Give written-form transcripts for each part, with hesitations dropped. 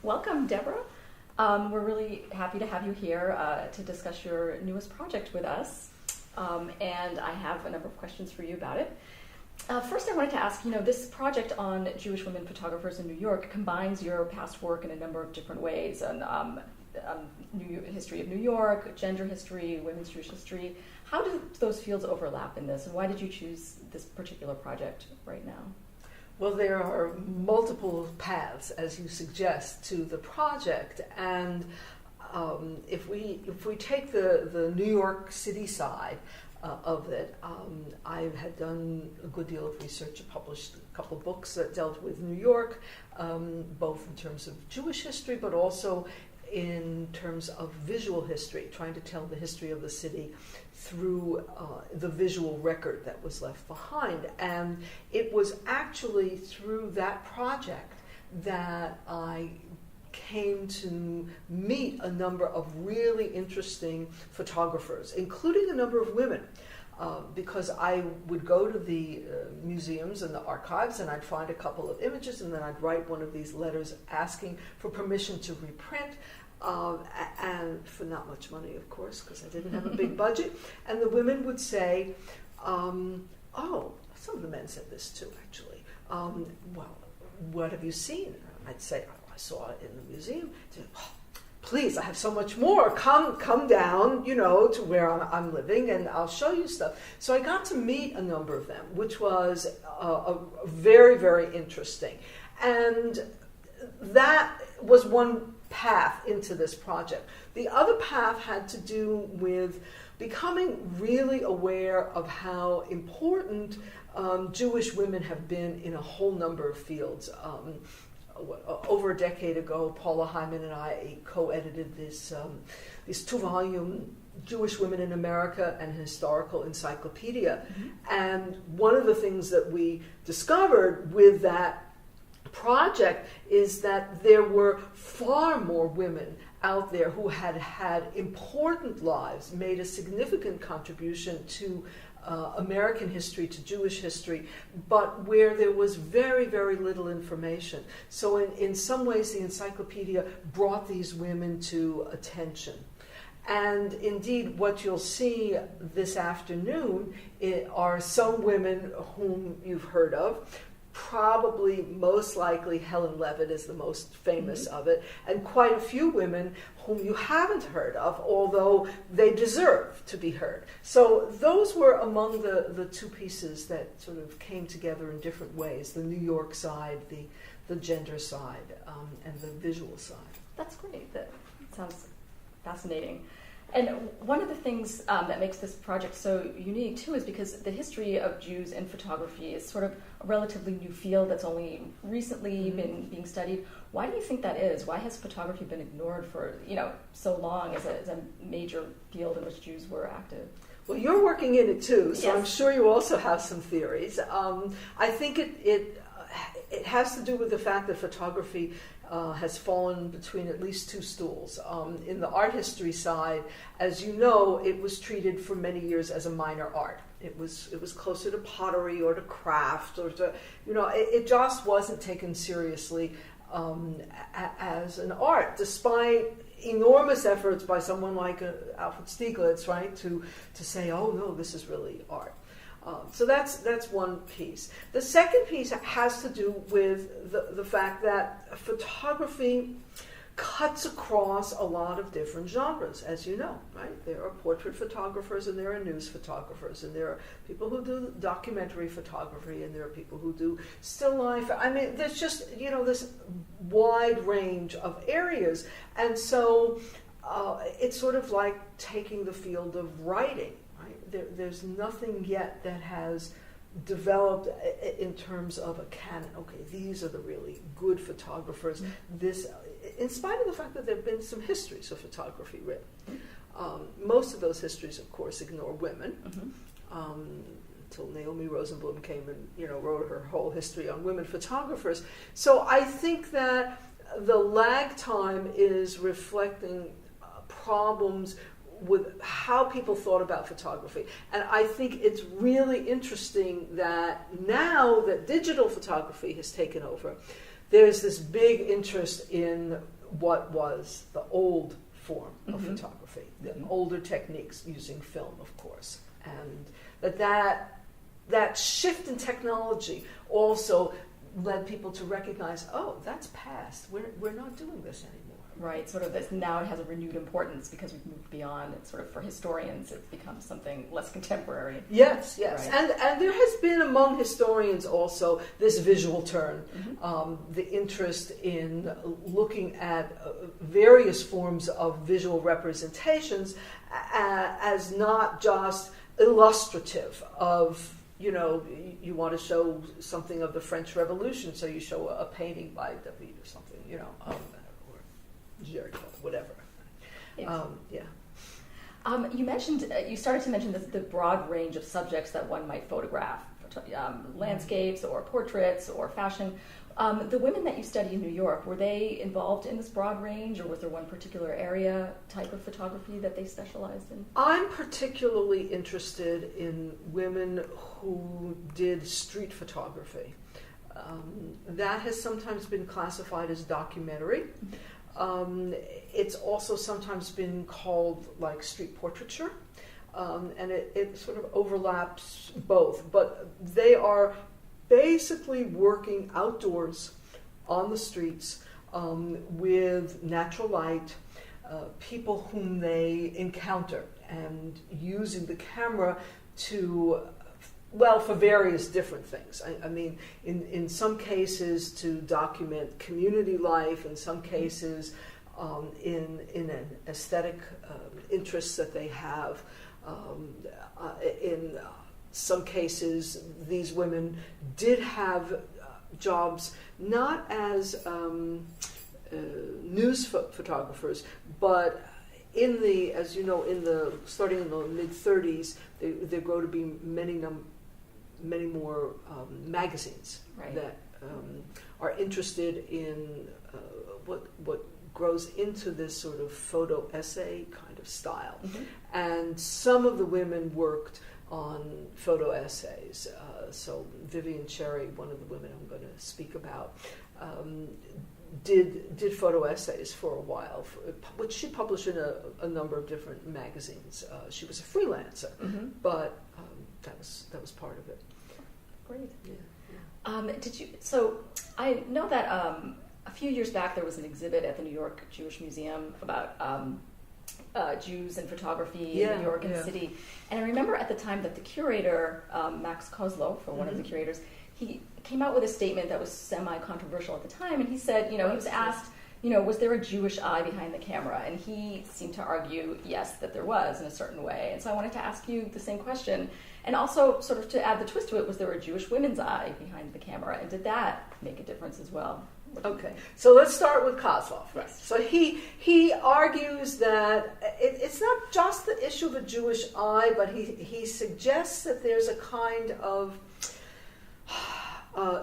Welcome, Deborah. We're really happy to have you here to discuss your newest project with us. And I have a number of questions for you about it. First, I wanted to ask, this project on Jewish women photographers in New York combines your past work in a number of different ways, on history of New York, gender history, women's Jewish history. How do those fields overlap in this, and why did you choose this particular project right now? Well, there are multiple paths, as you suggest, to the project, and if we take the New York City side of it, I had done a good deal of research. I published a couple of books that dealt with New York, both in terms of Jewish history, but also in terms of visual history, trying to tell the history of the city through the visual record that was left behind. And it was actually through that project that I came to meet a number of really interesting photographers, including a number of women, because I would go to the museums and the archives and I'd find a couple of images and then I'd write one of these letters asking for permission to reprint, and for not much money, of course, because I didn't have a big budget. And the women would say, oh, some of the men said this too, actually. Well, what have you seen? I'd say, I saw it in the museum. Said, oh, please, I have so much more. Come down, to where I'm living, and I'll show you stuff. So I got to meet a number of them, which was very, very interesting. And that was one path into this project. The other path had to do with becoming really aware of how important Jewish women have been in a whole number of fields. Over a decade ago, Paula Hyman and I co-edited this 2-volume Jewish Women in America, an historical encyclopedia. Mm-hmm. And one of the things that we discovered with that project is that there were far more women out there who had had important lives, made a significant contribution to American history, to Jewish history, but where there was very, very little information. So in some ways, the encyclopedia brought these women to attention. And indeed, what you'll see this afternoon are some women whom you've heard of. Probably, most likely, Helen Levitt is the most famous of it, and quite a few women whom you haven't heard of, although they deserve to be heard. So those were among the two pieces that sort of came together in different ways, the New York side, the gender side, and the visual side. That's great. That sounds fascinating. And one of the things that makes this project so unique, too, is because the history of Jews in photography is sort of a relatively new field that's only recently been being studied. Why do you think that is? Why has photography been ignored for so long as a major field in which Jews were active? Well, you're working in it, too, so yes. I'm sure you also have some theories. I think it has to do with the fact that photography has fallen between at least two stools. In the art history side, as you know, it was treated for many years as a minor art. It was closer to pottery or to craft or to, it just wasn't taken seriously as an art, despite enormous efforts by someone like Alfred Stieglitz, right, to say, oh no, this is really art. So that's one piece. The second piece has to do with the fact that photography cuts across a lot of different genres, as you know, right? There are portrait photographers and there are news photographers and there are people who do documentary photography and there are people who do still life. I mean, there's just, this wide range of areas. And so it's sort of like taking the field of writing. There's nothing yet that has developed in terms of a canon. Okay, these are the really good photographers. This, in spite of the fact that there have been some histories of photography written. Most of those histories, of course, ignore women. Until Naomi Rosenblum came and wrote her whole history on women photographers. So I think that the lag time is reflecting problems with how people thought about photography. And I think it's really interesting that now that digital photography has taken over, there's this big interest in what was the old form of photography, the older techniques using film, of course, and that shift in technology also led people to recognize, oh, that's past. We're not doing this anymore. Right, sort of this, now it has a renewed importance because we've moved beyond. It's sort of, for historians, it becomes something less contemporary. Yes. Right. And there has been among historians also this visual turn, the interest in looking at various forms of visual representations as not just illustrative of, you want to show something of the French Revolution, so you show a painting by David or something, or Jericho, whatever. You mentioned, you started to mention the broad range of subjects that one might photograph, landscapes or portraits or fashion. The women that you study in New York, were they involved in this broad range, or was there one particular area, type of photography that they specialized in? I'm particularly interested in women who did street photography. That has sometimes been classified as documentary. It's also sometimes been called like street portraiture, and it sort of overlaps both, but they are basically working outdoors on the streets with natural light, people whom they encounter, and using the camera to, for various different things. I mean, in some cases to document community life, in some cases in an aesthetic interests that they have. In some cases, these women did have jobs not as news photographers, but as you know, starting in the mid-30s, there grow to be many more magazines that are interested in what grows into this sort of photo essay kind of style. And some of the women worked on photo essays. So Vivian Cherry, one of the women I'm going to speak about, did photo essays for a while, which she published in a number of different magazines. She was a freelancer, but that was part of it. Great. So I know that a few years back there was an exhibit at the New York Jewish Museum about Jews and photography in New York and the city. And I remember at the time that the curator, Max Kozlow, one of the curators, he came out with a statement that was semi-controversial at the time, and he said, he was asked, was there a Jewish eye behind the camera? And he seemed to argue, yes, that there was in a certain way. And so I wanted to ask you the same question. And also, sort of to add the twist to it, was there a Jewish women's eye behind the camera? And did that make a difference as well? Okay, so let's start with Kozloff. Yes. So he argues that it's not just the issue of a Jewish eye, but he suggests that there's a kind of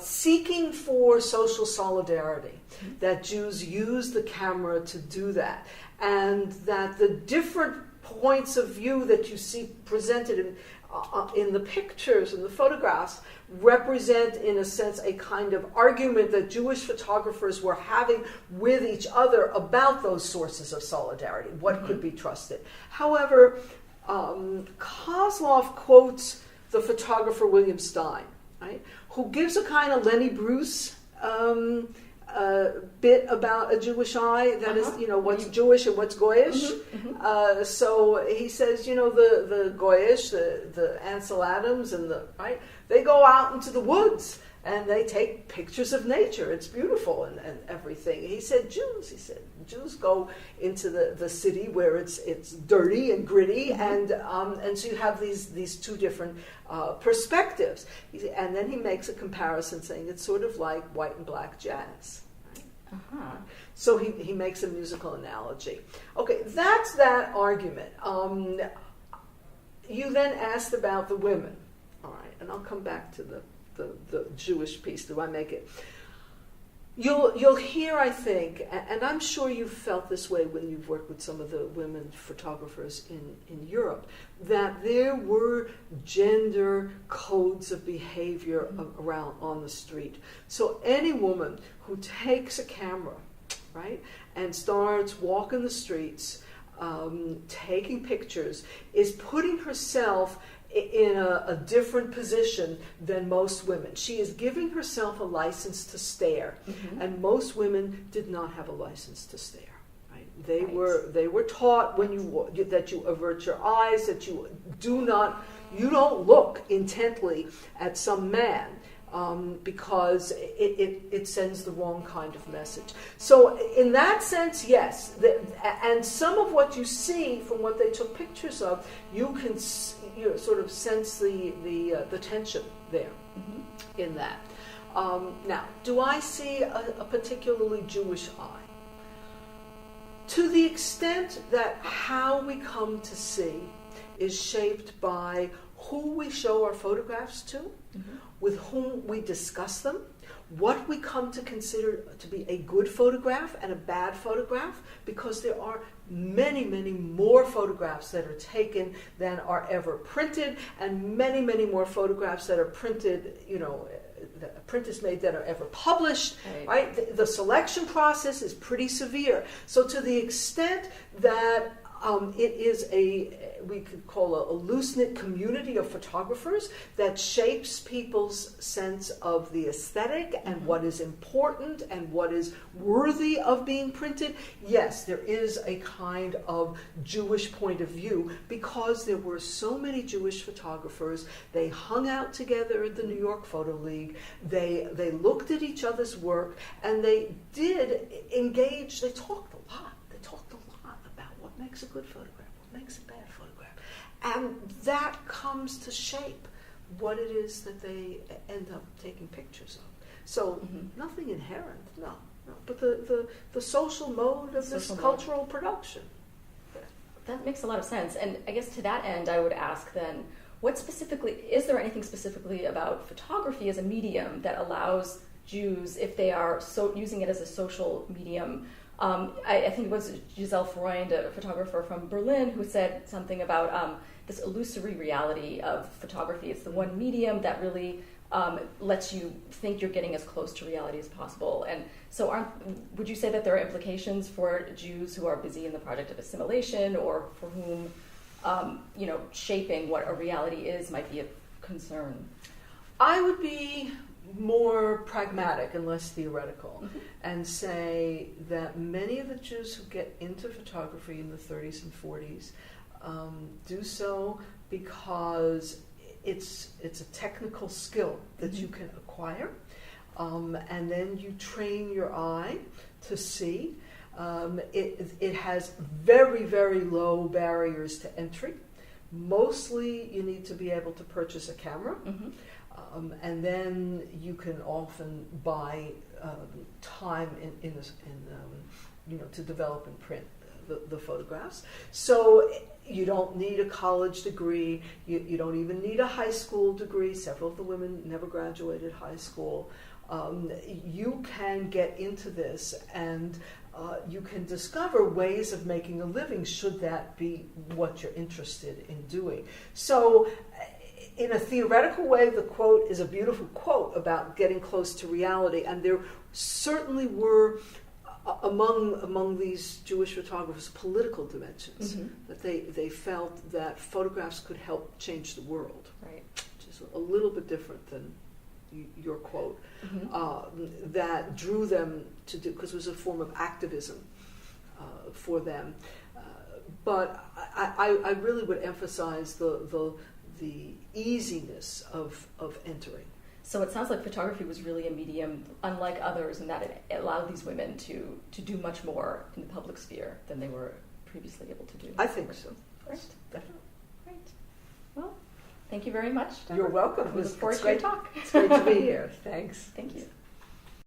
seeking for social solidarity, that Jews use the camera to do that, and that the different points of view that you see presented in the pictures and the photographs represent, in a sense, a kind of argument that Jewish photographers were having with each other about those sources of solidarity, what could be trusted. However, Kozloff quotes the photographer William Stein, right, who gives a kind of Lenny Bruce bit about a Jewish eye, that is, what's Jewish and what's Goyish. So he says, the Goyish, the Ansel Adams, and they go out into the woods and they take pictures of nature. It's beautiful and everything. He said Jews go into the city where it's dirty and gritty, and so you have these two different perspectives. And then he makes a comparison, saying it's sort of like white and black jazz. Right? So he makes a musical analogy. Okay, that's that argument. You then asked about the women. All right, and I'll come back to the Jewish piece. Do I make it? You'll hear, I think, and I'm sure you've felt this way when you've worked with some of the women photographers in Europe, that there were gender codes of behavior around on the street. So any woman who takes a camera, right, and starts walking the streets, taking pictures, is putting herself in a different position than most women. She is giving herself a license to stare, and most women did not have a license to stare. Right? They were taught that you avert your eyes, that you don't look intently at some man. Because it sends the wrong kind of message. So in that sense, yes. And some of what you see from what they took pictures of, you can sort of sense the tension there in that. Now, do I see a particularly Jewish eye? To the extent that how we come to see is shaped by who we show our photographs to, with whom we discuss them, what we come to consider to be a good photograph and a bad photograph, because there are many, many more photographs that are taken than are ever printed, and many, many more photographs that are printed, a print is made that are ever published, right? The selection process is pretty severe. So to the extent that it is we could call a loose-knit community of photographers that shapes people's sense of the aesthetic and what is important and what is worthy of being printed. Yes, there is a kind of Jewish point of view because there were so many Jewish photographers. They hung out together at the New York Photo League. They looked at each other's work, and they did engage. They talked a lot. What makes a good photograph? What makes a bad photograph? And that comes to shape what it is that they end up taking pictures of. So nothing inherent, no. But the social mode of this cultural production. That makes a lot of sense. And I guess to that end, I would ask then, is there anything specifically about photography as a medium that allows Jews, if they are using it as a social medium, I think it was Giselle Freund, a photographer from Berlin, who said something about this illusory reality of photography. It's the one medium that really lets you think you're getting as close to reality as possible. And so would you say that there are implications for Jews who are busy in the project of assimilation, or for whom shaping what a reality is might be a concern? I would be more pragmatic and less theoretical, and say that many of the Jews who get into photography in the 30s and 40s do so because it's a technical skill that you can acquire, and then you train your eye to see. It has very, very low barriers to entry. Mostly you need to be able to purchase a camera. And then you can often buy time to develop and print the photographs. So you don't need a college degree. You don't even need a high school degree. Several of the women never graduated high school. You can get into this, and you can discover ways of making a living should that be what you're interested in doing. So in a theoretical way, the quote is a beautiful quote about getting close to reality, and there certainly were among these Jewish photographers political dimensions, that they felt that photographs could help change the world, right? Which is a little bit different than your quote, that drew them to do, because it was a form of activism for them. But I really would emphasize the easiness of entering. So it sounds like photography was really a medium, unlike others, in that it allowed these women to do much more in the public sphere than they were previously able to do. I think so. Great. Definitely. Great. Well, thank you very much, Deborah. You're welcome. We look forward to your talk. It's great to be here. Thanks. Thank you.